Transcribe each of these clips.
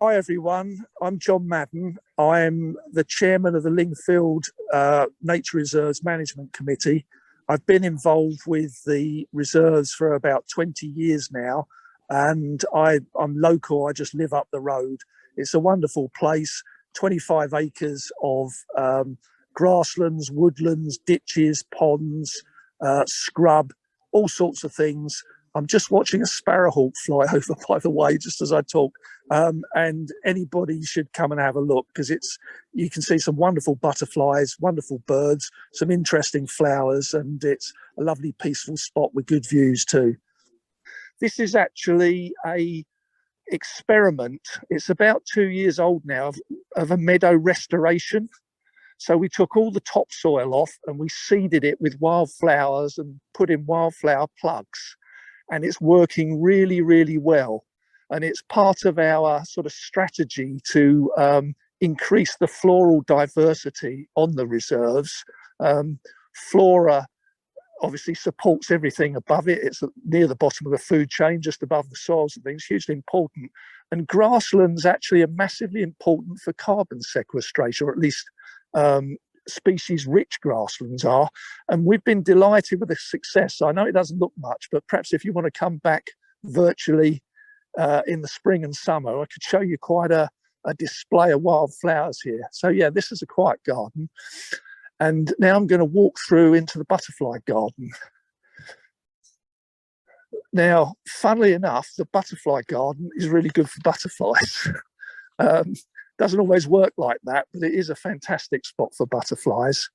Hi everyone, I'm John Madden. I'm the chairman of the Lingfield Nature Reserves Management Committee. I've been involved with the reserves for about 20 years now, and I'm local. I just live up the road. It's a wonderful place, 25 acres of grasslands, woodlands, ditches, ponds, scrub, all sorts of things. I'm just watching a sparrowhawk fly over, by the way, just as I talk. And anybody should come and have a look, because you can see some wonderful butterflies, wonderful birds, some interesting flowers, and it's a lovely peaceful spot with good views too. This is actually a experiment. It's about 2 years old now of a meadow restoration. So we took all the topsoil off and we seeded it with wildflowers and put in wildflower plugs. And it's working really, really well. And it's part of our sort of strategy to increase the floral diversity on the reserves. Flora obviously supports everything above it. It's near the bottom of the food chain, just above the soils and things, hugely important. And grasslands actually are massively important for carbon sequestration, or at least species-rich grasslands are, and we've been delighted with the success. I know it doesn't look much, but perhaps if you want to come back virtually in the spring and summer, I could show you quite a display of wildflowers here. So yeah, this is a quiet garden, and now I'm going to walk through into the butterfly garden. Now, funnily enough, the butterfly garden is really good for butterflies. Doesn't always work like that, but it is a fantastic spot for butterflies.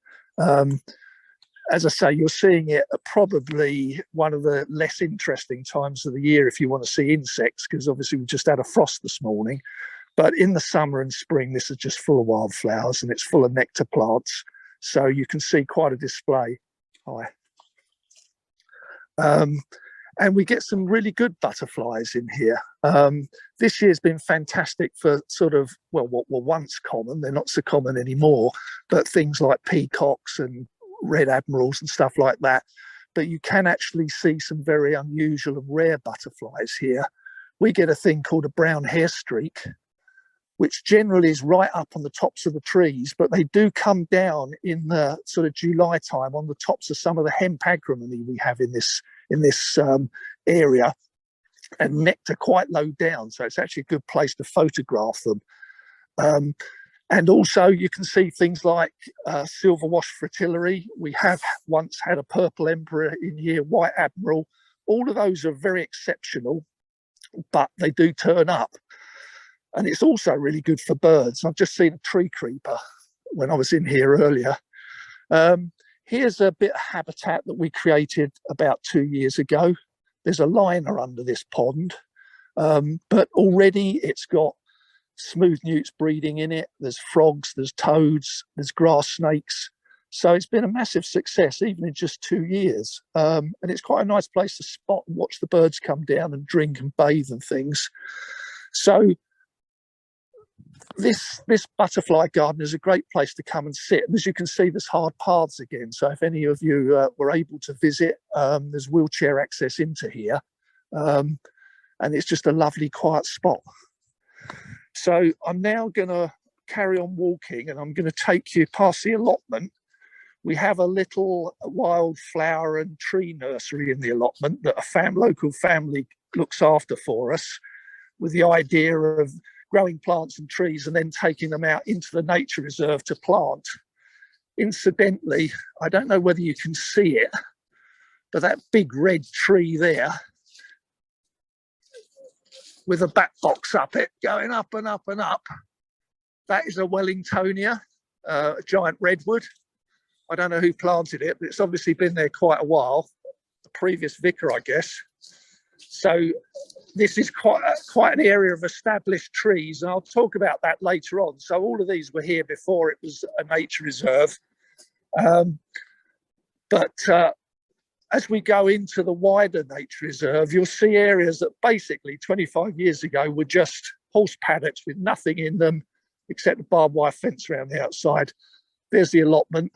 As I say, you're seeing it at probably one of the less interesting times of the year if you want to see insects, because obviously we just had a frost this morning. But in the summer and spring, this is just full of wildflowers and it's full of nectar plants. So you can see quite a display. Hi. And we get some really good butterflies in here. This year's been fantastic for sort of, well, what were once common, they're not so common anymore, but things like peacocks and red admirals and stuff like that. But you can actually see some very unusual and rare butterflies here. We get a thing called a brown hair streak, which generally is right up on the tops of the trees, but they do come down in the sort of July time on the tops of some of the hemp agrimony we have in this area, and nectar quite low down, so it's actually a good place to photograph them. And also you can see things like silver wash fritillary. We have once had a purple emperor in here, white admiral. All of those are very exceptional, but they do turn up. And it's also really good for birds. I've just seen a tree creeper when I was in here earlier. Here's a bit of habitat that we created about 2 years ago. There's a liner under this pond, but already it's got smooth newts breeding in it. There's frogs, there's toads, there's grass snakes. So it's been a massive success, even in just 2 years. And it's quite a nice place to spot and watch the birds come down and drink and bathe and things. So this butterfly garden is a great place to come and sit. And as you can see, there's hard paths again. So if any of you were able to visit, there's wheelchair access into here. And it's just a lovely, quiet spot. So I'm now going to carry on walking, and I'm going to take you past the allotment. We have a little wildflower and tree nursery in the allotment that a local family looks after for us, with the idea of growing plants and trees and then taking them out into the nature reserve to plant. Incidentally, I don't know whether you can see it, but that big red tree there with a bat box up it, going up and up and up, that is a Wellingtonia, a giant redwood. I don't know who planted it, but it's obviously been there quite a while. The previous vicar, I guess. So this is quite an area of established trees, and I'll talk about that later on. So all of these were here before it was a nature reserve. But as we go into the wider nature reserve, you'll see areas that basically 25 years ago were just horse paddocks with nothing in them except a barbed wire fence around the outside. There's the allotment,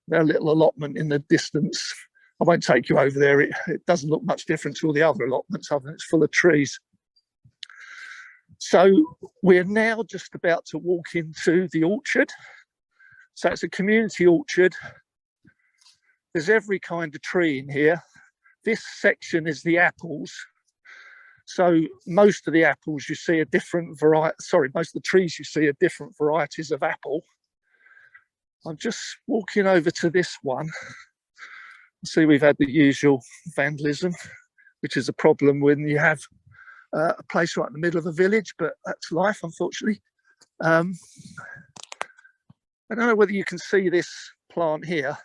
their little allotment in the distance. I won't take you over there. It doesn't look much different to all the other allotments, other than it's full of trees. So we're now just about to walk into the orchard. So it's a community orchard. There's every kind of tree in here. This section is the apples. So most of the apples you see are different variety. Sorry, most of the trees you see are different varieties of apple. I'm just walking over to this one. See, we've had the usual vandalism, which is a problem when you have a place right in the middle of a village, but that's life, unfortunately. I don't know whether you can see this plant here.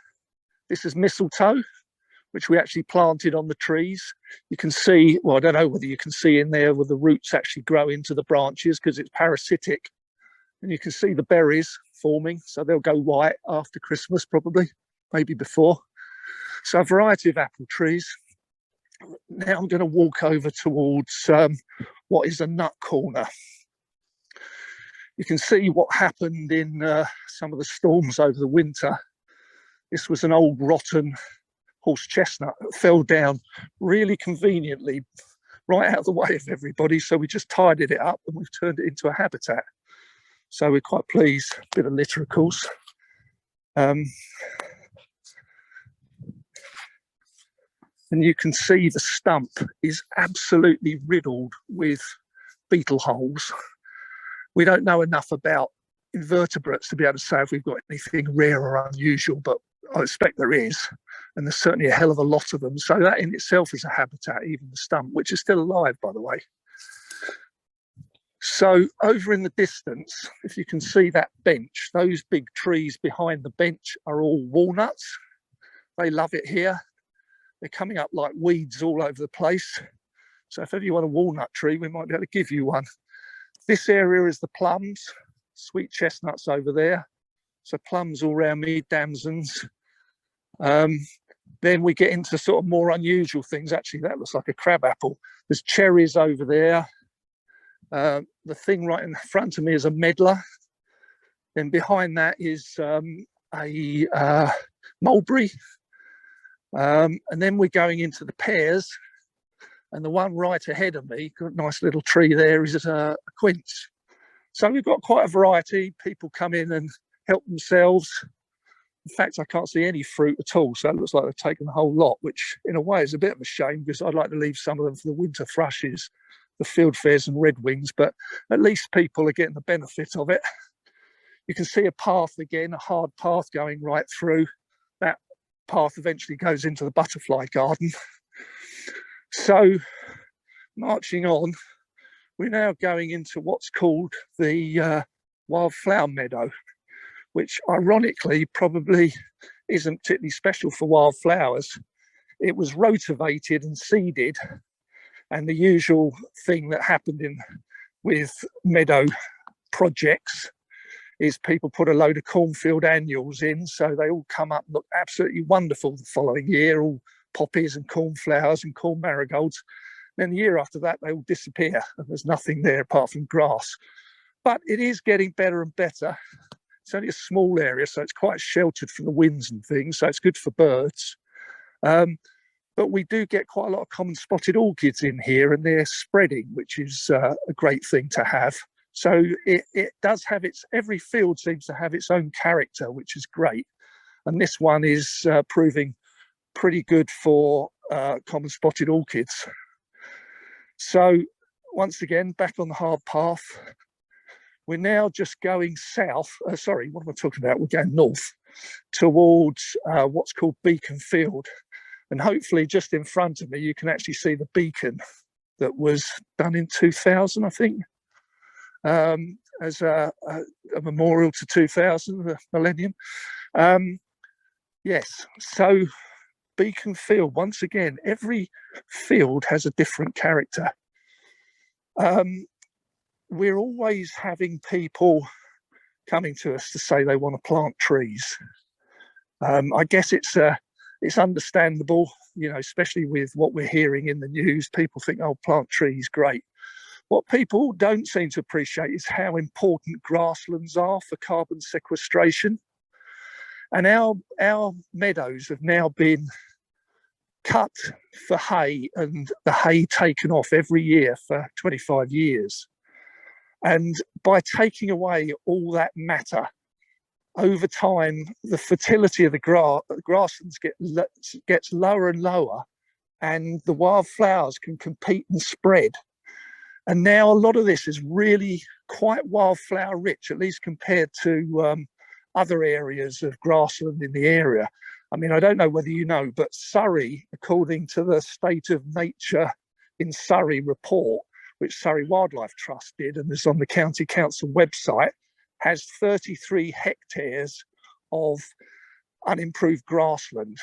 This is mistletoe, which we actually planted on the trees. You can see, well, I don't know whether you can see in there where the roots actually grow into the branches because it's parasitic. And you can see the berries forming, so they'll go white after Christmas, probably, maybe before. So a variety of apple trees. Now I'm going to walk over towards what is a nut corner. You can see what happened in some of the storms over the winter. This was an old rotten horse chestnut that fell down really conveniently right out of the way of everybody. So we just tidied it up and we've turned it into a habitat. So we're quite pleased. A bit of litter, of course. And you can see the stump is absolutely riddled with beetle holes. We don't know enough about invertebrates to be able to say if we've got anything rare or unusual, but I expect there is. And there's certainly a hell of a lot of them. So that in itself is a habitat, even the stump, which is still alive, by the way. So over in the distance, if you can see that bench, those big trees behind the bench are all walnuts. They love it here. They're coming up like weeds all over the place. So if ever you want a walnut tree, we might be able to give you one. This area is the plums, sweet chestnuts over there. So plums all around me, damsons. Then we get into sort of more unusual things. Actually, that looks like a crab apple. There's cherries over there. The thing right in front of me is a medlar. Then behind that is a mulberry. And then we're going into the pears, and the one right ahead of me, got a nice little tree there, is a quince. So we've got quite a variety. People come in and help themselves. In fact, I can't see any fruit at all, so it looks like they've taken the whole lot, which in a way is a bit of a shame because I'd like to leave some of them for the winter thrushes, the fieldfares and redwings, but at least people are getting the benefit of it. You can see a path again, a hard path going right through. That path eventually goes into the butterfly garden. So marching on, we're now going into what's called the Wildflower Meadow, which ironically probably isn't particularly special for wildflowers. It was rotivated and seeded, and the usual thing that happened with meadow projects is people put a load of cornfield annuals in, so they all come up and look absolutely wonderful the following year, all poppies and cornflowers and corn marigolds. Then the year after that, they all disappear and there's nothing there apart from grass. But it is getting better and better. It's only a small area, so it's quite sheltered from the winds and things, so it's good for birds. But we do get quite a lot of common spotted orchids in here, and they're spreading, which is a great thing to have. So it does have every field seems to have its own character, which is great. And this one is proving pretty good for common spotted orchids. So once again, back on the hard path. We're now just going south. Sorry, what am I talking about? We're going north towards what's called Beacon Field. And hopefully just in front of me, you can actually see the beacon that was done in 2000, I think, as a memorial to 2000, the millennium. Yes, so Beacon Field, once again, every field has a different character. We're always having people coming to us to say they want to plant trees. I guess it's understandable, you know, especially with what we're hearing in the news. People think, oh, plant trees, great. What people don't seem to appreciate is how important grasslands are for carbon sequestration. And our meadows have now been cut for hay and the hay taken off every year for 25 years. And by taking away all that matter, over time, the fertility of the grasslands gets lower and lower, and the wildflowers can compete and spread. And now a lot of this is really quite wildflower rich, at least compared to other areas of grassland in the area. I mean, I don't know whether you know, but Surrey, according to the State of Nature in Surrey report, which Surrey Wildlife Trust did and is on the County Council website, has 33 hectares of unimproved grassland.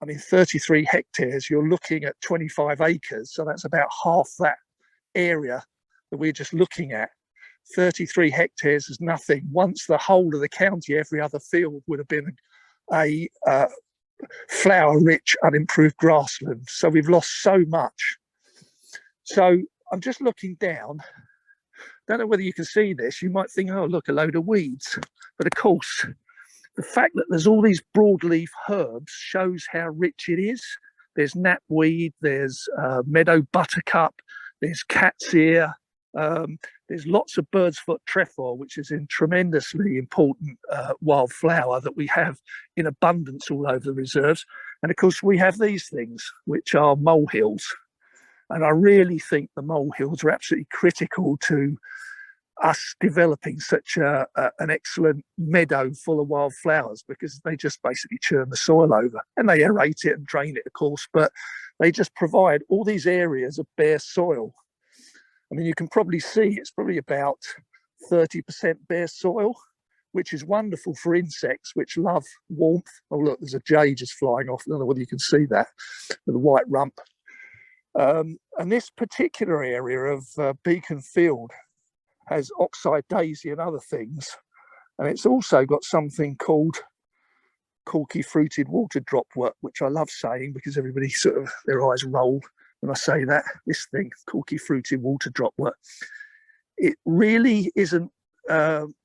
I mean, 33 hectares, you're looking at 25 acres, so that's about half that area that we're just looking at. 33 hectares is nothing. Once the whole of the county, every other field would have been a flower-rich, unimproved grassland. So we've lost so much. So I'm just looking down. Don't know whether you can see this. You might think, oh, look, a load of weeds. But of course, the fact that there's all these broadleaf herbs shows how rich it is. There's knapweed, there's meadow buttercup, there's cat's ear, there's lots of bird's foot trefoil, which is a tremendously important wildflower that we have in abundance all over the reserves. And of course, we have these things, which are molehills. And I really think the molehills are absolutely critical to us developing such an excellent meadow full of wildflowers, because they just basically churn the soil over, and they aerate it and drain it, of course, but they just provide all these areas of bare soil. I mean, you can probably see it's probably about 30% bare soil, which is wonderful for insects which love warmth. Oh, look, there's a jay just flying off. I don't know whether you can see that with a white rump. And this particular area of Beacon Field has oxeye daisy and other things. And it's also got something called corky fruited water dropwort, which I love saying because everybody sort of, their eyes roll when I say that. This thing, corky fruited water dropwort. It really isn't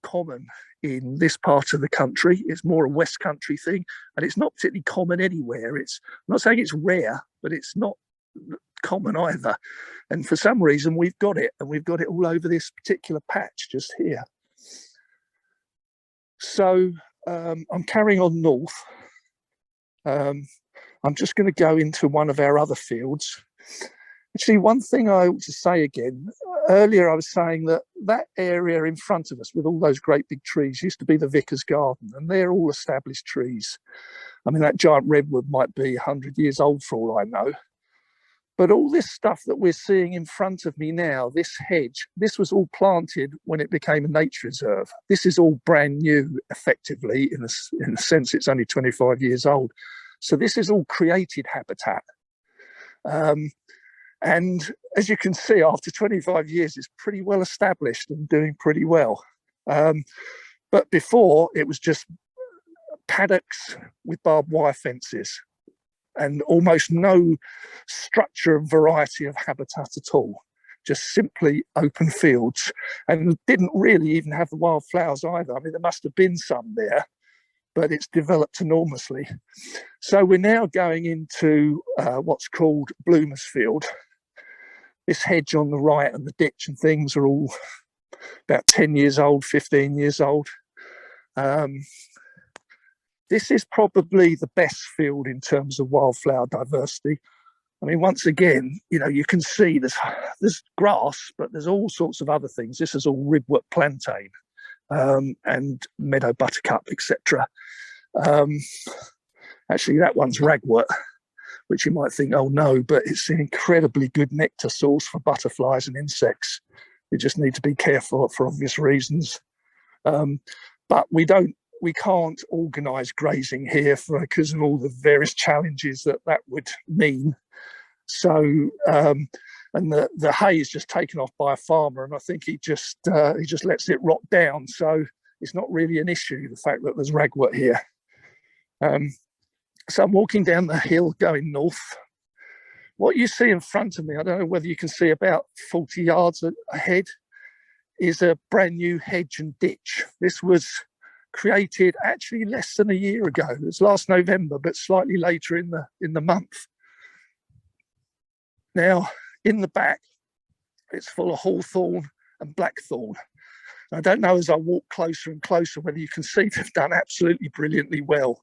common in this part of the country. It's more a West Country thing, and it's not particularly common anywhere. I'm not saying it's rare, but it's not common either. And for some reason we've got it, and we've got it all over this particular patch just here. So I'm carrying on north. I'm just going to go into one of our other fields. Actually, one thing I ought to say again, earlier I was saying that that area in front of us with all those great big trees used to be the vicar's garden, and they're all established trees. I mean, that giant redwood might be 100 years old for all I know. But all this stuff that we're seeing in front of me now, this hedge, this was all planted when it became a nature reserve. This is all brand new, effectively, in the sense it's only 25 years old. So this is all created habitat. And as you can see, after 25 years, it's pretty well established and doing pretty well. But before, it was just paddocks with barbed wire fences, and almost no structure and variety of habitat at all, just simply open fields, and didn't really even have the wildflowers either. I mean, there must have been some there, but it's developed enormously. So we're now going into what's called Bloomer's Field. This hedge on the right and the ditch and things are all about 10 years old, 15 years old. This is probably the best field in terms of wildflower diversity. I mean, once again, you know, you can see there's grass, but there's all sorts of other things. This is all ribwort plantain and meadow buttercup, etc. Actually, that one's ragwort, which you might think, oh no, but it's an incredibly good nectar source for butterflies and insects. We just need to be careful for obvious reasons. But we can't organise grazing here because of all the various challenges that would mean. So, and the hay is just taken off by a farmer, and I think he just lets it rot down. So it's not really an issue, the fact that there's ragwort here. So I'm walking down the hill going north. What you see in front of me, I don't know whether you can see, about 40 yards ahead, is a brand new hedge and ditch. This was created actually less than a year ago. It was last November, but slightly later in the month. Now, in the back, it's full of hawthorn and blackthorn. I don't know, as I walk closer and closer, whether you can see they've done absolutely brilliantly well.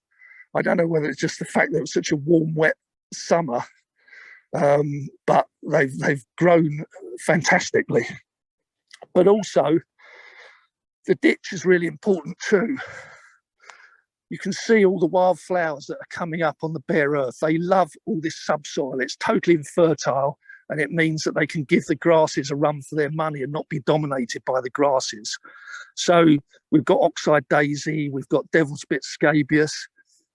I don't know whether it's just the fact that it was such a warm, wet summer, but they've grown fantastically. But also, the ditch is really important too. You can see all the wildflowers that are coming up on the bare earth. They love all this subsoil. It's totally infertile, and it means that they can give the grasses a run for their money and not be dominated by the grasses. So we've got oxeye daisy, we've got devil's bit scabious.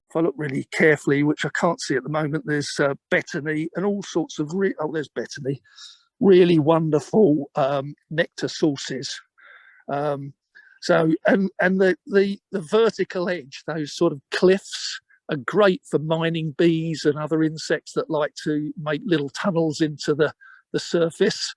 If I look really carefully, which I can't see at the moment, there's betony and all sorts of, there's betony, really wonderful nectar sources. So, and the vertical edge, those sort of cliffs, are great for mining bees and other insects that like to make little tunnels into the surface.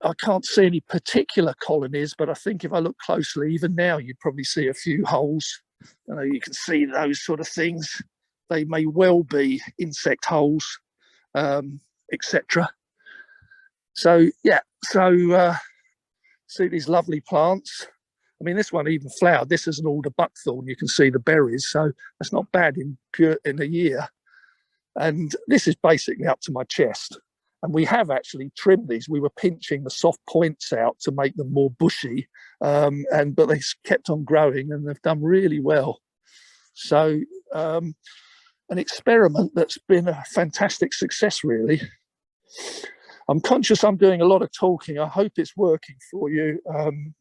I can't see any particular colonies, but I think if I look closely, even now, you'd probably see a few holes. You can see those sort of things. They may well be insect holes, etc. So, yeah, see these lovely plants. I mean, this one even flowered. This is an alder buckthorn. You can see the berries, so that's not bad in a year. And this is basically up to my chest. And we have actually trimmed these. We were pinching the soft points out to make them more bushy, but they kept on growing and they've done really well. So an experiment that's been a fantastic success, really. I'm conscious I'm doing a lot of talking. I hope it's working for you.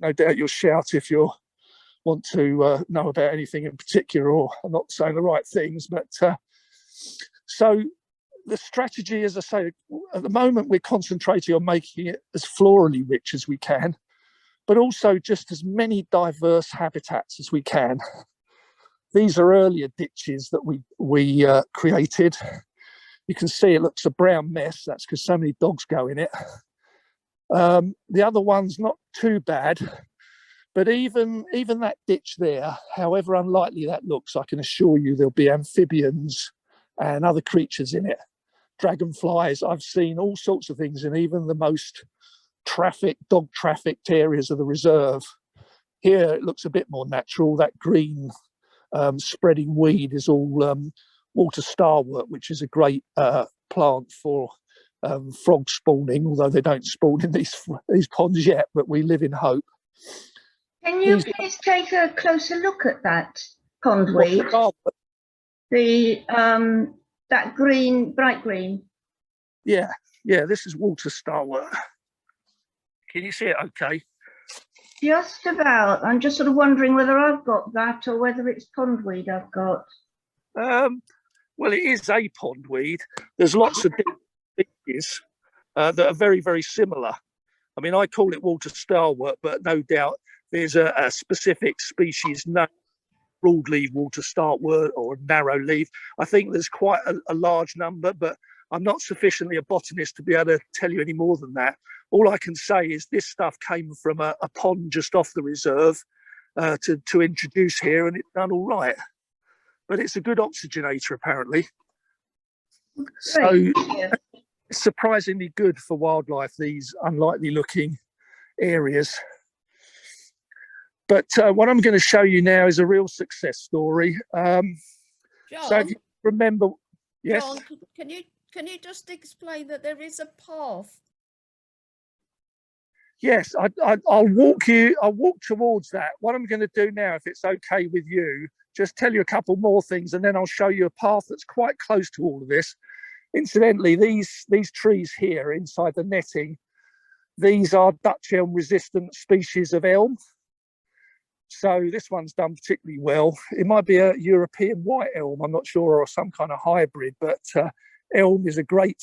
No doubt you'll shout if you want to know about anything in particular, or I'm not saying the right things. But so the strategy, as I say, at the moment we're concentrating on making it as florally rich as we can, but also just as many diverse habitats as we can. These are earlier ditches that we created. You can see it looks a brown mess. That's because so many dogs go in it. The other one's not too bad, but even that ditch there, however unlikely that looks, I can assure you there'll be amphibians and other creatures in it. Dragonflies, I've seen all sorts of things in even the most dog trafficked areas of the reserve. Here it looks a bit more natural. That green spreading weed is all water starwort, which is a great plant for frog spawning, although they don't spawn in these ponds yet, but we live in hope. Can you please take a closer look at that pondweed? That green, bright green. Yeah, this is water starwort. Can you see it okay? Just about. I'm just sort of wondering whether I've got that or whether it's pondweed I've got. Well, it is a pondweed. There's lots of different species that are very, very similar. I mean, I call it water starwort, but no doubt there's a specific species named broadleaf water starwort or narrow leaf. I think there's quite a large number, but I'm not sufficiently a botanist to be able to tell you any more than that. All I can say is this stuff came from a pond just off the reserve to introduce here, and it's done all right. But it's a good oxygenator, apparently. So it's surprisingly good for wildlife, these unlikely looking areas. But what I'm going to show you now is a real success story. John, so if you remember, yes? John, can you just explain that there is a path? Yes, I'll walk towards that. What I'm going to do now, if it's okay with you, just tell you a couple more things, and then I'll show you a path that's quite close to all of this. Incidentally, these trees here inside the netting, these are Dutch elm resistant species of elm. So this one's done particularly well. It might be a European white elm, I'm not sure, or some kind of hybrid, but elm is a great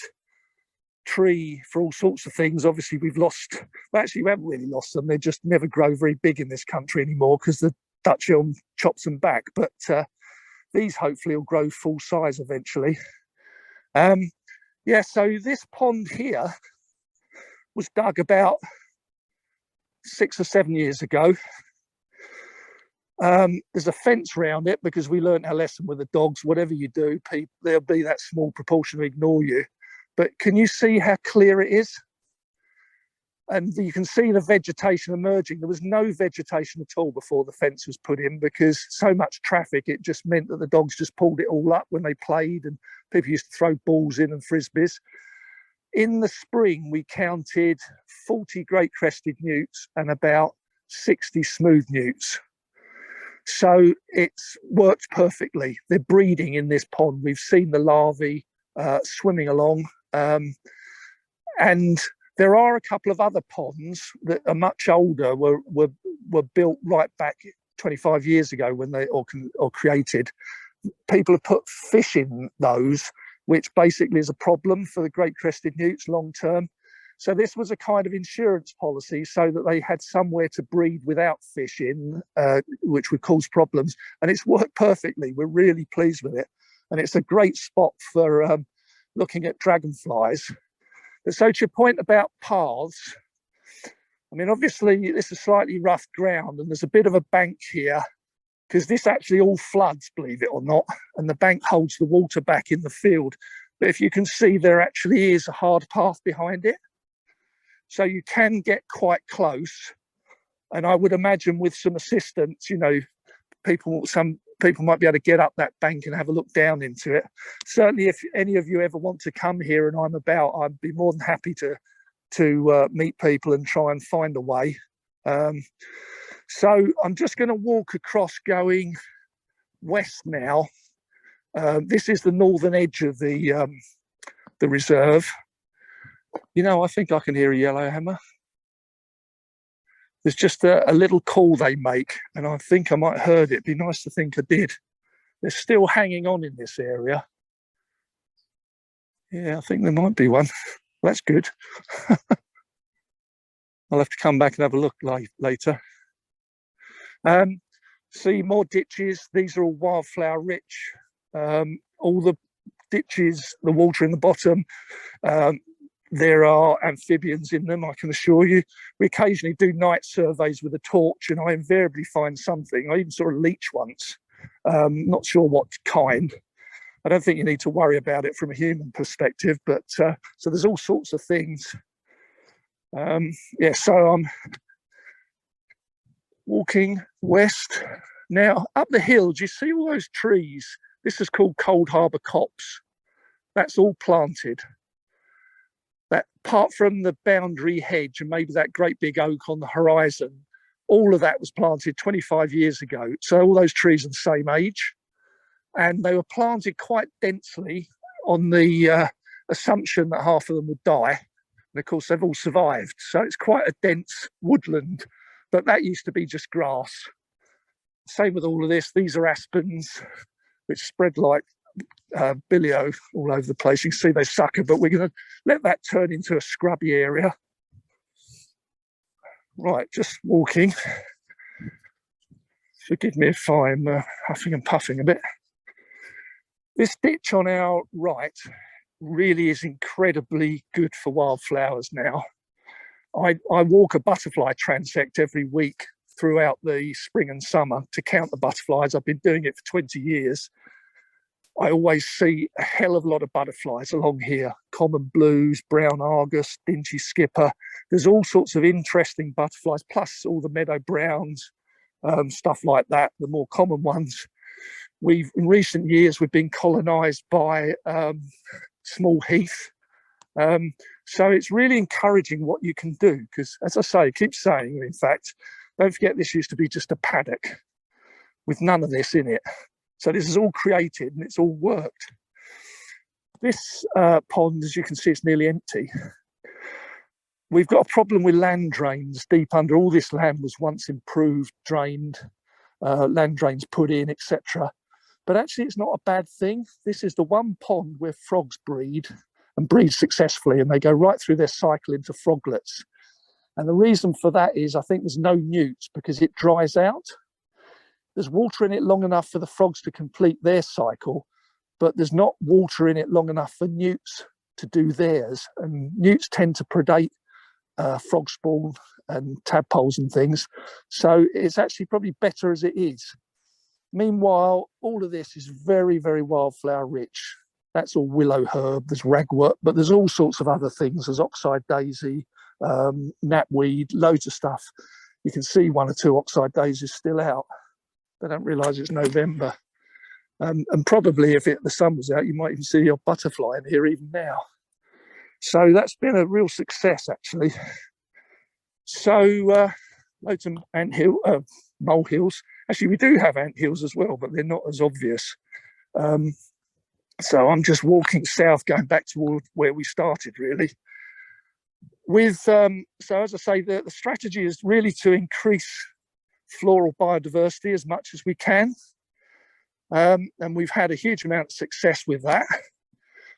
tree for all sorts of things. Obviously, we haven't really lost them. They just never grow very big in this country anymore because the Dutch elm chops them back. But these hopefully will grow full size eventually. So this pond here was dug about 6 or 7 years ago. There's a fence around it because we learned our lesson with the dogs. Whatever you do, there'll be that small proportion who ignore you. But can you see how clear it is? and you can see the vegetation emerging. There was no vegetation at all before the fence was put in, because so much traffic, it just meant that the dogs just pulled it all up when they played, and people used to throw balls in and frisbees. In the spring, we counted 40 great crested newts and about 60 smooth newts. So it's worked perfectly. They're breeding in this pond. We've seen the larvae swimming along. And there are a couple of other ponds that are much older, were built right back 25 years ago when they or created. People have put fish in those, which basically is a problem for the great crested newts long term. So this was a kind of insurance policy so that they had somewhere to breed without fish in, which would cause problems. And it's worked perfectly. We're really pleased with it. And it's a great spot for looking at dragonflies. So to your point about paths, I mean, obviously this is slightly rough ground and there's a bit of a bank here, because this actually all floods, believe it or not, and the bank holds the water back in the field. But if you can see, there actually is a hard path behind it. So you can get quite close. And I would imagine with some assistance, you know, some people might be able to get up that bank and have a look down into it. Certainly, if any of you ever want to come here and I'm about, I'd be more than happy to meet people and try and find a way. So I'm just going to walk across going west now. This is the northern edge of the reserve. You know, I think I can hear a yellowhammer. There's just a little call they make, and I think I might have heard it. It'd be nice to think I did. They're still hanging on in this area. Yeah, I think there might be one. That's good. I'll have to come back and have a look later. See more ditches. These are all wildflower rich. All the ditches, the water in the bottom, there are amphibians in them, I can assure you. We occasionally do night surveys with a torch and I invariably find something. I even saw a leech once, not sure what kind. I don't think you need to worry about it from a human perspective, but so there's all sorts of things. Yeah, so I'm walking west. Now, up the hill, do you see all those trees? This is called Cold Harbour Copse. That's all planted. That, apart from the boundary hedge and maybe that great big oak on the horizon, all of that was planted 25 years ago. So all those trees are the same age. And they were planted quite densely on the assumption that half of them would die. And of course, they've all survived. So it's quite a dense woodland, but that used to be just grass. Same with all of this. These are aspens, which spread like bilio all over the place. You can see they sucker, but we're going to let that turn into a scrubby area. Right, just walking. Forgive me if I'm huffing and puffing a bit. This ditch on our right really is incredibly good for wildflowers now. I walk a butterfly transect every week throughout the spring and summer to count the butterflies. I've been doing it for 20 years. I always see a hell of a lot of butterflies along here. Common blues, brown argus, dingy skipper. There's all sorts of interesting butterflies, plus all the meadow browns, stuff like that, the more common ones. In recent years, we've been colonised by small heath. So it's really encouraging what you can do, because as I say, I keep saying, in fact, don't forget this used to be just a paddock with none of this in it. So this is all created and it's all worked. This pond, as you can see, it's nearly empty. We've got a problem with land drains deep under. All this land was once improved, drained, land drains put in, etc. But actually it's not a bad thing. This is the one pond where frogs breed and breed successfully, and they go right through their cycle into froglets. And the reason for that is I think there's no newts because it dries out. There's water in it long enough for the frogs to complete their cycle, but there's not water in it long enough for newts to do theirs. And newts tend to predate frog spawn and tadpoles and things. So it's actually probably better as it is. Meanwhile, all of this is very, very wildflower rich. That's all willow herb, there's ragwort, but there's all sorts of other things. There's oxeye daisy, knapweed, loads of stuff. You can see 1 or 2 oxeye daisies still out. They don't realise it's November. And probably if the sun was out, you might even see your butterfly in here even now. So that's been a real success, actually. So loads of molehills. Actually, we do have anthills as well, but they're not as obvious. So I'm just walking south, going back toward where we started, really. So as I say, the strategy is really to increase floral biodiversity as much as we can. And we've had a huge amount of success with that.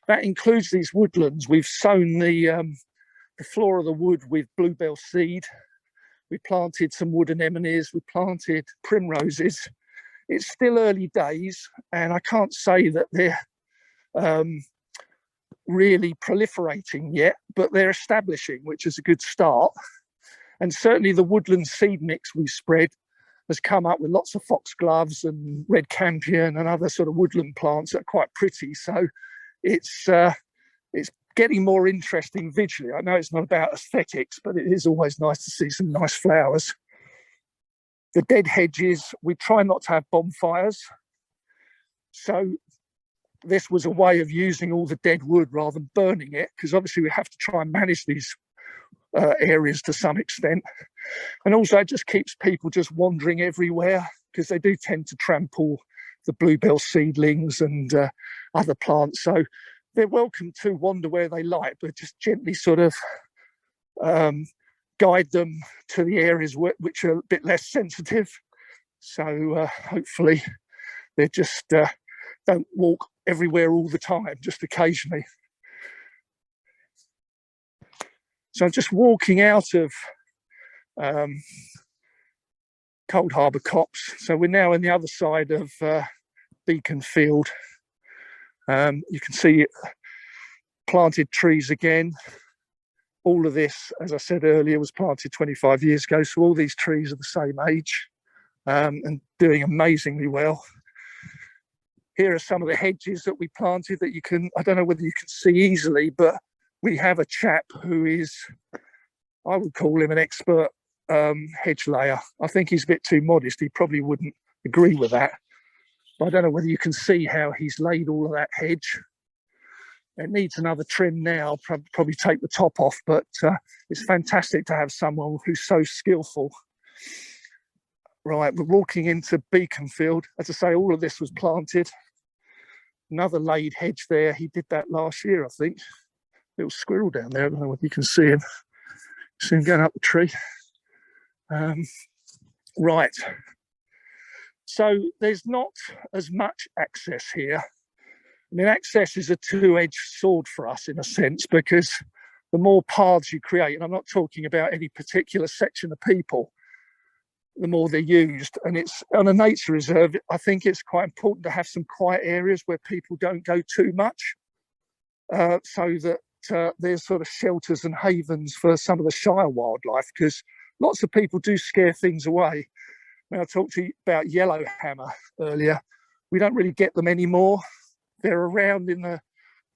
That includes these woodlands. We've sown the floor of the wood with bluebell seed. We planted some wood anemones. We planted primroses. It's still early days, and I can't say that they're really proliferating yet, but they're establishing, which is a good start. And certainly the woodland seed mix we spread has come up with lots of foxgloves and red campion and other sort of woodland plants that are quite pretty. So it's getting more interesting visually. I know it's not about aesthetics, but it is always nice to see some nice flowers. The dead hedges, we try not to have bonfires. So this was a way of using all the dead wood rather than burning it, because obviously we have to try and manage these areas to some extent. And also it just keeps people just wandering everywhere, because they do tend to trample the bluebell seedlings and other plants. So they're welcome to wander where they like, but just gently sort of guide them to the areas which are a bit less sensitive. So hopefully they just don't walk everywhere all the time, just occasionally. So I'm just walking out of Cold Harbour Copse. So we're now on the other side of Beaconfield. You can see planted trees again. All of this, as I said earlier, was planted 25 years ago. So all these trees are the same age and doing amazingly well. Here are some of the hedges that we planted that you can, I don't know whether you can see easily, but we have a chap who is, I would call him an expert hedge layer. I think he's a bit too modest. He probably wouldn't agree with that. But I don't know whether you can see how he's laid all of that hedge. It needs another trim now, probably take the top off, but it's fantastic to have someone who's so skillful. Right, we're walking into Beaconfield. As I say, all of this was planted. Another laid hedge there. He did that last year, I think. Little squirrel down there. I don't know whether you can see him. See him going up the tree. Right. So there's not as much access here. I mean, access is a two-edged sword for us in a sense, because the more paths you create, and I'm not talking about any particular section of people, the more they're used. And it's on a nature reserve, I think it's quite important to have some quiet areas where people don't go too much, so that there's sort of shelters and havens for some of the shire wildlife, because lots of people do scare things away. When I talked to you about yellowhammer earlier, we don't really get them anymore. They're around in the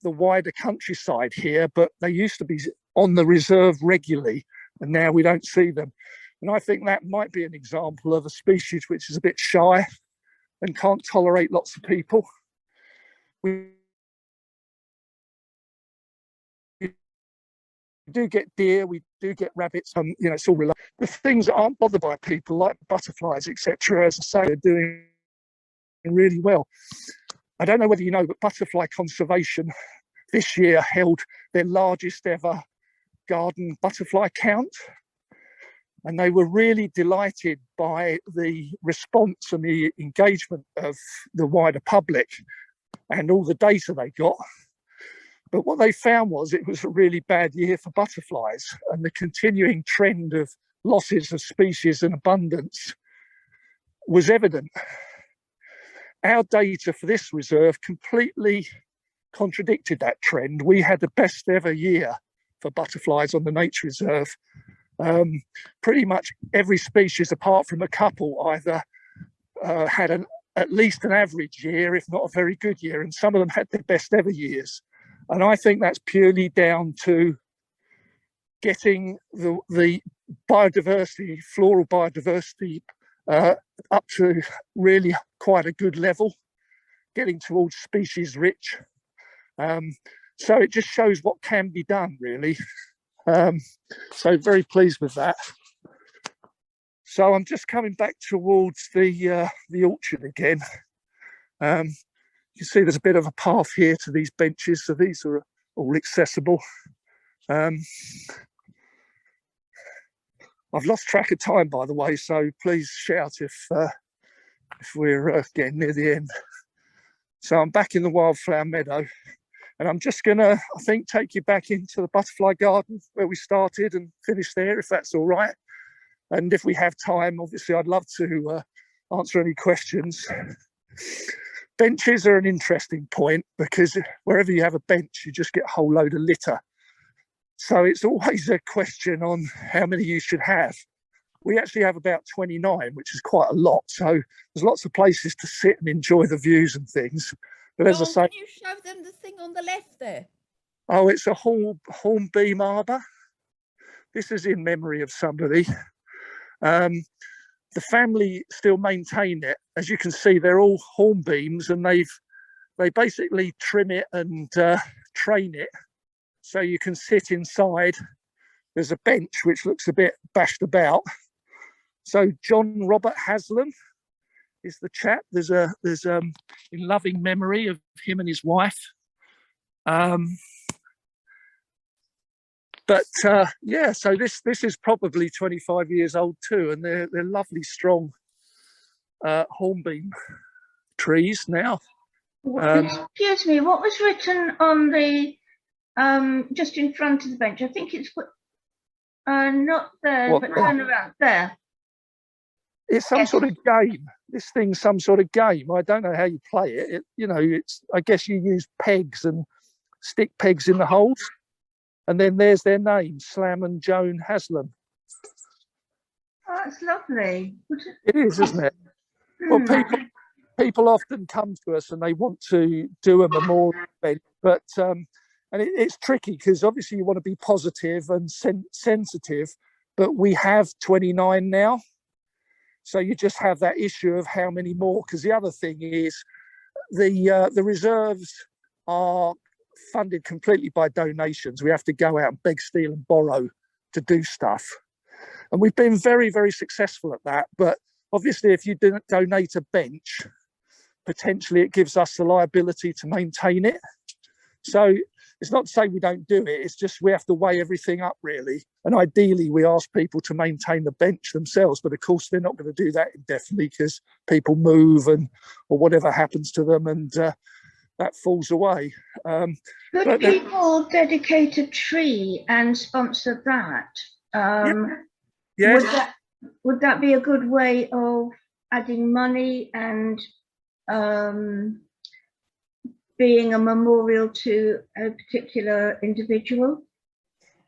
wider countryside here, but they used to be on the reserve regularly, and now we don't see them. And I think that might be an example of a species which is a bit shy and can't tolerate lots of people. We do get deer, we do get rabbits, it's all related. The things that aren't bothered by people, like butterflies, etc., as I say, are doing really well. I don't know whether you know, but Butterfly Conservation this year held their largest ever garden butterfly count. And they were really delighted by the response and the engagement of the wider public and all the data they got. But what they found was it was a really bad year for butterflies, and the continuing trend of losses of species and abundance was evident. Our data for this reserve completely contradicted that trend. We had the best ever year for butterflies on the nature reserve. Pretty much every species, apart from a couple, either had at least an average year, if not a very good year, and some of them had their best ever years. And I think that's purely down to getting the biodiversity, floral biodiversity, up to really quite a good level, getting towards species rich. So it just shows what can be done, really. So very pleased with that. So I'm just coming back towards the orchard again. You can see there's a bit of a path here to these benches, so these are all accessible. I've lost track of time, by the way, so please shout if we're getting near the end. So I'm back in the Wildflower Meadow, and I'm just gonna, I think, take you back into the butterfly garden where we started and finish there, if that's all right. And if we have time, obviously, I'd love to answer any questions. Benches are an interesting point because wherever you have a bench, you just get a whole load of litter. So it's always a question on how many you should have. We actually have about 29, which is quite a lot. So there's lots of places to sit and enjoy the views and things. But as I say, can you show them the thing on the left there? oh, it's a hornbeam arbor. This is in memory of somebody. The family still maintain it. As you can see, they're all hornbeams, and they basically trim it and train it so you can sit inside. There's a bench which looks a bit bashed about. So John Robert Haslam is the chap. There's in loving memory of him and his wife. But yeah, so this is probably 25 years old too, and they're lovely, strong hornbeam trees now. Excuse me, what was written on the just in front of the bench? I think it's not there, but turn around there. It's some sort of game. This thing's some sort of game. I don't know how you play it. It's. I guess you use pegs and stick pegs in the holes. And then there's their name, Slam and Joan Haslam. Oh, that's lovely. It is, isn't it? Well, people often come to us and they want to do a memorial event, but and it's tricky because obviously you want to be positive and sensitive, but we have 29 now. So you just have that issue of how many more, because the other thing is the reserves are funded completely by donations. We have to go out and beg, steal and borrow to do stuff. And we've been very, very successful at that. But obviously, if you didn't donate a bench, potentially it gives us the liability to maintain it. So it's not to say we don't do it. It's just we have to weigh everything up, really. And ideally, we ask people to maintain the bench themselves. But of course, they're not going to do that indefinitely because people move or whatever happens to them. And that falls away. Could people dedicate a tree and sponsor that? Yes. Would that be a good way of adding money and being a memorial to a particular individual?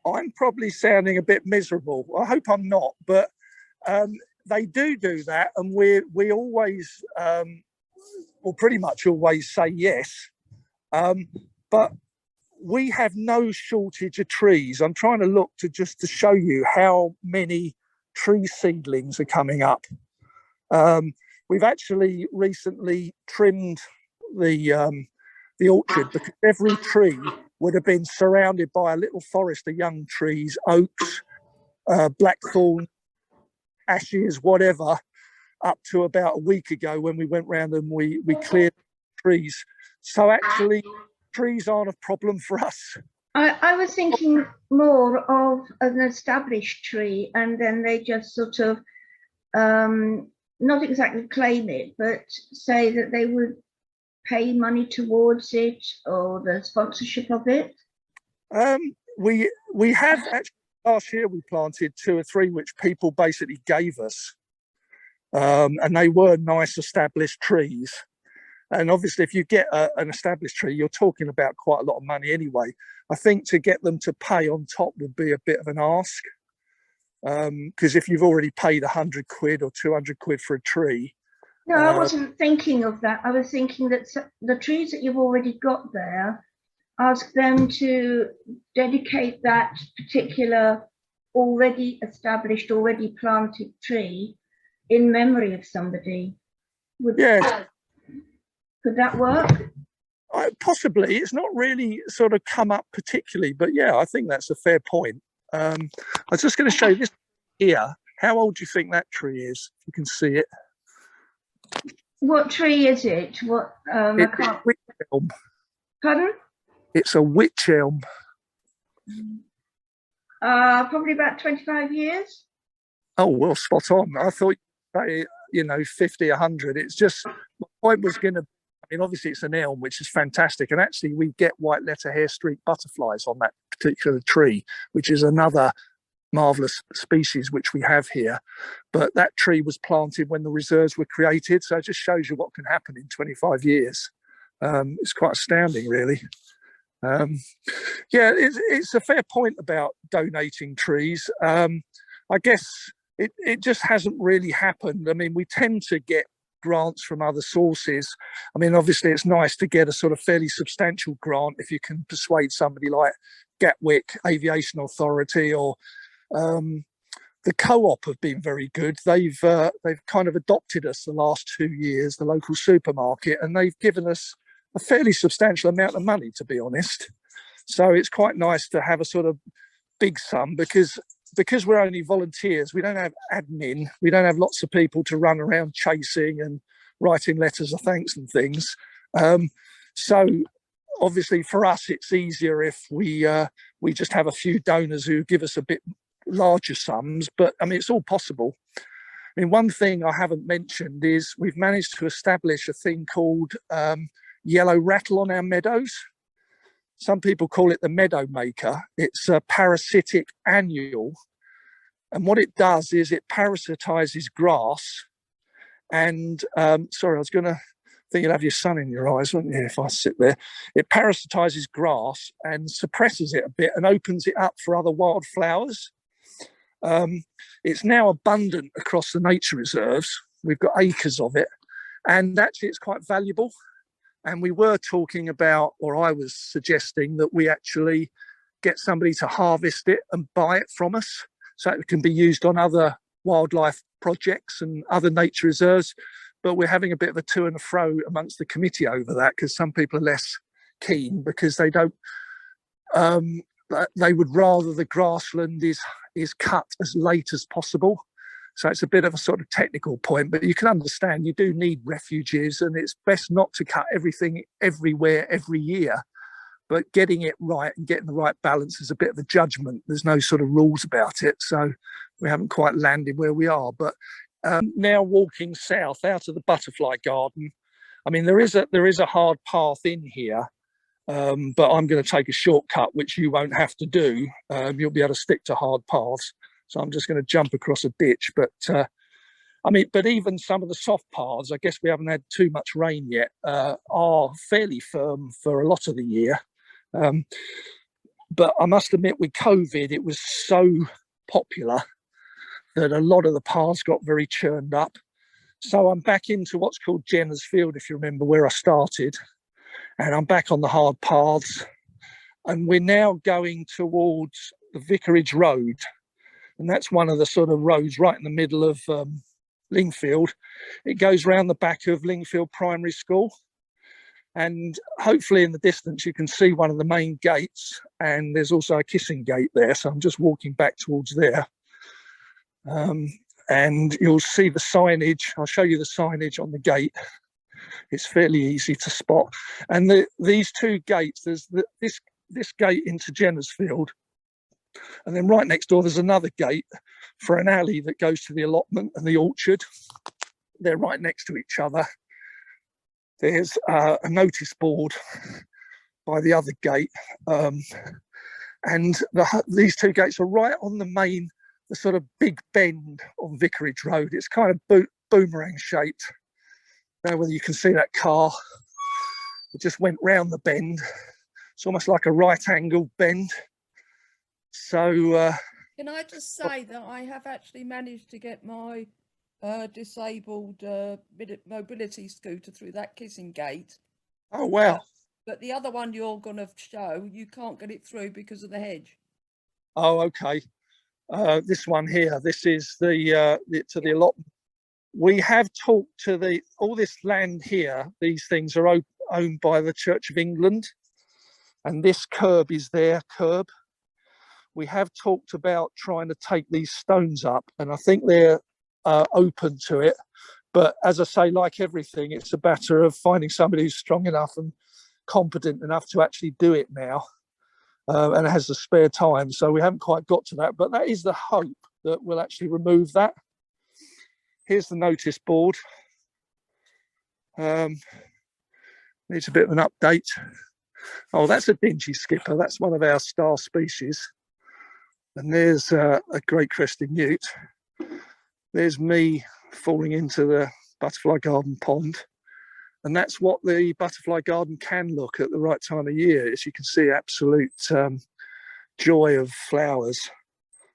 I'm probably sounding a bit miserable. I hope I'm not, but they do that, and we always, pretty much always say yes. But we have no shortage of trees. I'm trying to look to show you how many tree seedlings are coming up. We've actually recently trimmed the orchard because every tree would have been surrounded by a little forest of young trees, oaks, blackthorn, ashes, whatever, up to about a week ago when we went round and we cleared trees. So actually, trees aren't a problem for us. I was thinking more of an established tree, and then they just sort of, not exactly claim it, but say that they would pay money towards it or the sponsorship of it. We have actually, last year we planted 2 or 3 which people basically gave us, and they were nice established trees. And obviously, if you get an established tree, you're talking about quite a lot of money anyway. I think to get them to pay on top would be a bit of an ask, because if you've already paid 100 quid or 200 quid for a tree. No, I wasn't thinking of that. I was thinking that the trees that you've already got there ask them to dedicate that particular already established, already planted tree in memory of somebody. Yeah, Could that work? possibly. It's not really sort of come up particularly, but yeah, I think that's a fair point. I was just going to show you this here. How old do you think that tree is? If you can see it. What tree is it? What? I It's a can't. witch elm. Pardon? It's a witch elm. Probably about 25 years. Oh, well, spot on. I thought, 50, 100. It's just, my point was going to, I mean, obviously it's an elm, which is fantastic. And actually we get white letter hair streak butterflies on that particular tree, which is another marvelous species which we have here. But that tree was planted when the reserves were created. So it just shows you what can happen in 25 years. It's quite astounding, really. Yeah, it's a fair point about donating trees. I guess it just hasn't really happened. I mean, we tend to get grants from other sources. I mean, obviously, it's nice to get a sort of fairly substantial grant if you can persuade somebody like Gatwick Aviation Authority or the co-op have been very good. They've kind of adopted us the last 2 years, the local supermarket, and they've given us a fairly substantial amount of money, to be honest. So it's quite nice to have a sort of big sum because we're only volunteers. We don't have admin. We don't have lots of people to run around chasing and writing letters of thanks and things. So obviously for us, it's easier if we just have a few donors who give us a bit larger sums. But I mean, it's all possible. I mean, one thing I haven't mentioned is we've managed to establish a thing called yellow rattle on our meadows. Some people call it the meadow maker. It's a parasitic annual. And what it does is it parasitizes grass. And sorry, I was going to think you'd have your sun in your eyes, wouldn't you, if I sit there? It parasitizes grass and suppresses it a bit and opens it up for other wildflowers. It's now abundant across the nature reserves. We've got acres of it. And actually, it's quite valuable. And we were talking about, or I was suggesting that we actually get somebody to harvest it and buy it from us so it can be used on other wildlife projects and other nature reserves. But we're having a bit of a to and fro amongst the committee over that because some people are less keen because they don't, they would rather the grassland is cut as late as possible. So it's a bit of a sort of technical point, but you can understand you do need refuges and it's best not to cut everything everywhere every year, but getting it right and getting the right balance is a bit of a judgment. There's no sort of rules about it. So we haven't quite landed where we are, but now walking south out of the butterfly garden, I mean, there is a hard path in here, but I'm going to take a shortcut, which you won't have to do. You'll be able to stick to hard paths. So I'm just going to jump across a ditch. But I mean, but even some of the soft paths, I guess we haven't had too much rain yet, are fairly firm for a lot of the year. But I must admit with COVID, it was so popular that a lot of the paths got very churned up. So I'm back into what's called Jenner's Field, if you remember where I started. And I'm back on the hard paths. And we're now going towards the Vicarage Road. And that's one of the sort of roads right in the middle of Lingfield. It goes round the back of Lingfield Primary School. And hopefully in the distance, you can see one of the main gates. And there's also a kissing gate there. So I'm just walking back towards there. And you'll see the signage. I'll show you the signage on the gate. It's fairly easy to spot. And these two gates, there's this gate into Jenner's Field. And then right next door, there's another gate for an alley that goes to the allotment and the orchard. They're right next to each other. There's a notice board by the other gate. And these two gates are right on the sort of big bend on Vicarage Road. It's kind of boomerang shaped. I don't know whether you can see that car. It just went round the bend. It's almost like a right angle bend. So can I just say that I have actually managed to get my disabled mobility scooter through that kissing gate. Oh wow! but the other one you're going to show, you can't get it through because of the hedge. Oh, okay. This one here, this is the allotment. We have talked to all this land here. These things are owned by the Church of England, and this curb is their curb. We have talked about trying to take these stones up, and I think they're open to it. But as I say, like everything, it's a matter of finding somebody who's strong enough and competent enough to actually do it now, and has the spare time. So we haven't quite got to that, but that is the hope, that we'll actually remove that. Here's the notice board. Needs a bit of an update. Oh, that's a dingy skipper. That's one of our star species. And there's a great crested newt. There's me falling into the butterfly garden pond. And that's what the butterfly garden can look at the right time of year. As you can see, absolute joy of flowers.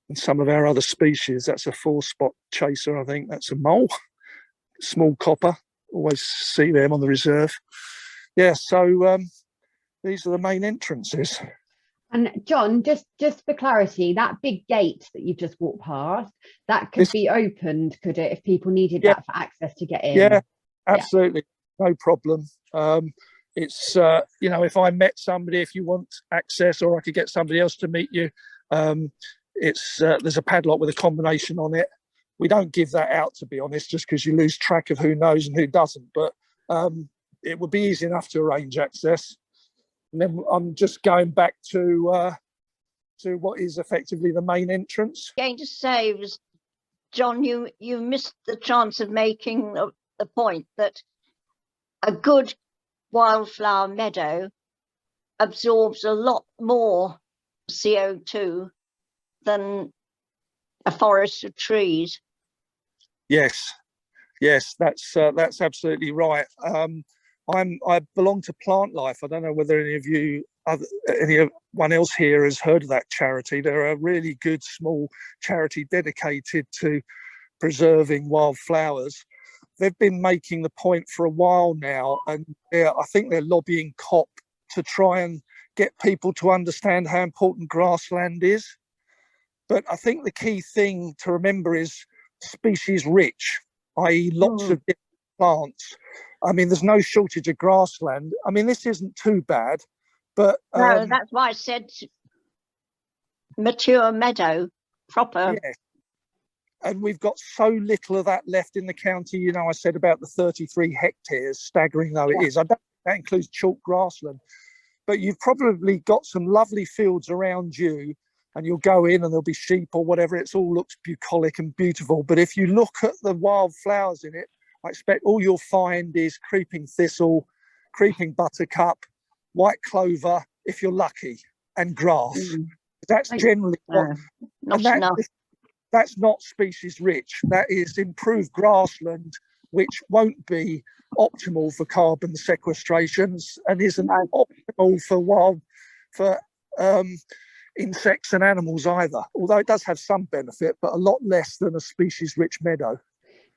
And some of our other species, that's a 4-spot chaser, I think. That's a mole, small copper. Always see them on the reserve. Yeah, so these are the main entrances. And John, just for clarity, that big gate that you've just walked past, that could be opened, could it, if people needed that for access to get in? Yeah, absolutely. Yeah. No problem. It's, if I met somebody, if you want access, or I could get somebody else to meet you, there's a padlock with a combination on it. We don't give that out, to be honest, just because you lose track of who knows and who doesn't. But it would be easy enough to arrange access. And then I'm just going back to what is effectively the main entrance. Going to say was, John, you missed the chance of making the point that a good wildflower meadow absorbs a lot more CO2 than a forest of trees. Yes, that's absolutely right. I belong to Plant Life. I don't know whether anyone else here has heard of that charity. They're a really good small charity dedicated to preserving wildflowers. They've been making the point for a while now, and I think they're lobbying COP to try and get people to understand how important grassland is. But I think the key thing to remember is species rich, i.e. lots of different plants. I mean, there's no shortage of grassland. I mean, this isn't too bad, but... no, that's why I said mature meadow, proper. Yeah. And we've got so little of that left in the county. I said about the 33 hectares, staggering though it is. I don't think that includes chalk grassland. But you've probably got some lovely fields around you, and you'll go in and there'll be sheep or whatever. It all looks bucolic and beautiful. But if you look at the wildflowers in it, I expect all you'll find is creeping thistle, creeping buttercup, white clover, if you're lucky, and grass. That's generally what... not enough. That's not species rich. That is improved grassland, which won't be optimal for carbon sequestrations and isn't optimal for insects and animals either. Although it does have some benefit, but a lot less than a species rich meadow.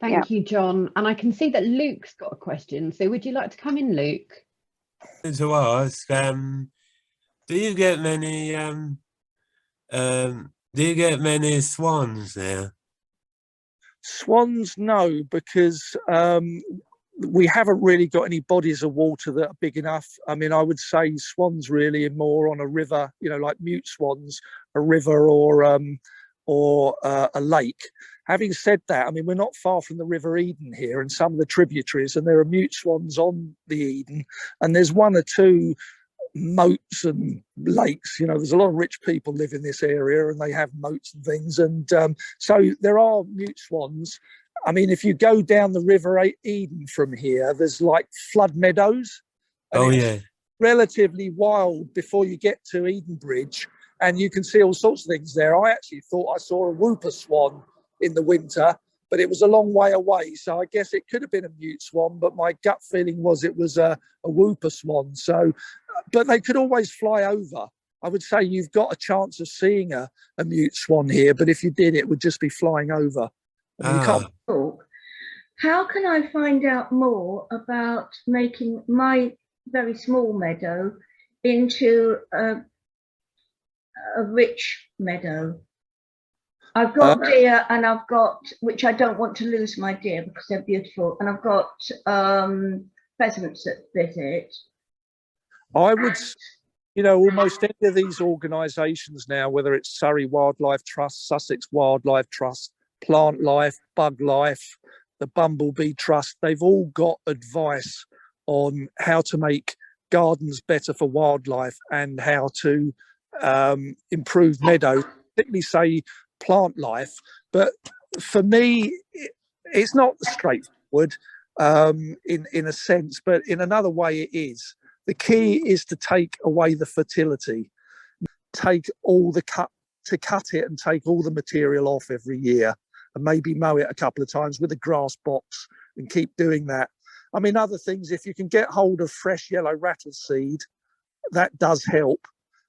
Thank you, John. And I can see that Luke's got a question. So would you like to come in, Luke? To ask, do you get many swans there? Swans, no, because we haven't really got any bodies of water that are big enough. I mean, I would say swans really are more on a river, like mute swans, a river or a lake. Having said that, I mean, we're not far from the River Eden here and some of the tributaries, and there are mute swans on the Eden, and there's one or two moats and lakes. There's a lot of rich people live in this area and they have moats and things, and so there are mute swans. I mean, if you go down the River Eden from here, there's like flood meadows. Relatively wild before you get to Eden Bridge, and you can see all sorts of things there. I actually thought I saw a whooper swan in the winter, but it was a long way away, so I guess it could have been a mute swan, but my gut feeling was it was a whooper swan. So, but they could always fly over. I would say you've got a chance of seeing a mute swan here, but if you did, it would just be flying over. I mean, you can't... How can I find out more about making my very small meadow into a rich meadow. I've got deer, and I've got, which I don't want to lose my deer because they're beautiful, and I've got pheasants that visit. I would, almost any of these organisations now, whether it's Surrey Wildlife Trust, Sussex Wildlife Trust, Plant Life, Bug Life, the Bumblebee Trust, they've all got advice on how to make gardens better for wildlife and how to improve meadows, particularly say Plant Life. But for me, it's not straightforward in a sense, but in another way it is. The key is to take away the fertility, take all the cut it and take all the material off every year, and maybe mow it a couple of times with a grass box and keep doing that. I mean, other things, if you can get hold of fresh yellow rattle seed, that does help.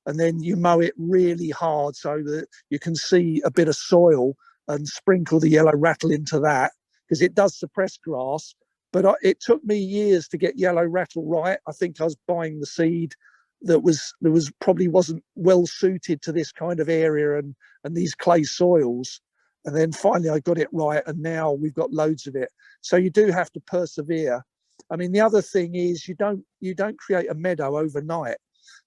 And then you mow it really hard so that you can see a bit of soil and sprinkle the yellow rattle into that, because it does suppress grass. But it took me years to get yellow rattle right. I think I was buying the seed that was probably wasn't well suited to this kind of area and these clay soils. And then finally I got it right, and now we've got loads of it. So you do have to persevere. I mean, the other thing is you don't create a meadow overnight.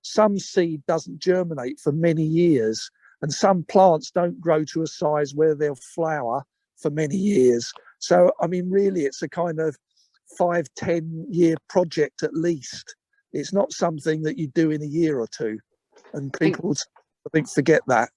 Some seed doesn't germinate for many years, and some plants don't grow to a size where they'll flower for many years. So, I mean, really, it's a kind of 5-10 year project at least. It's not something that you do in a year or two, and people would, I think, forget that.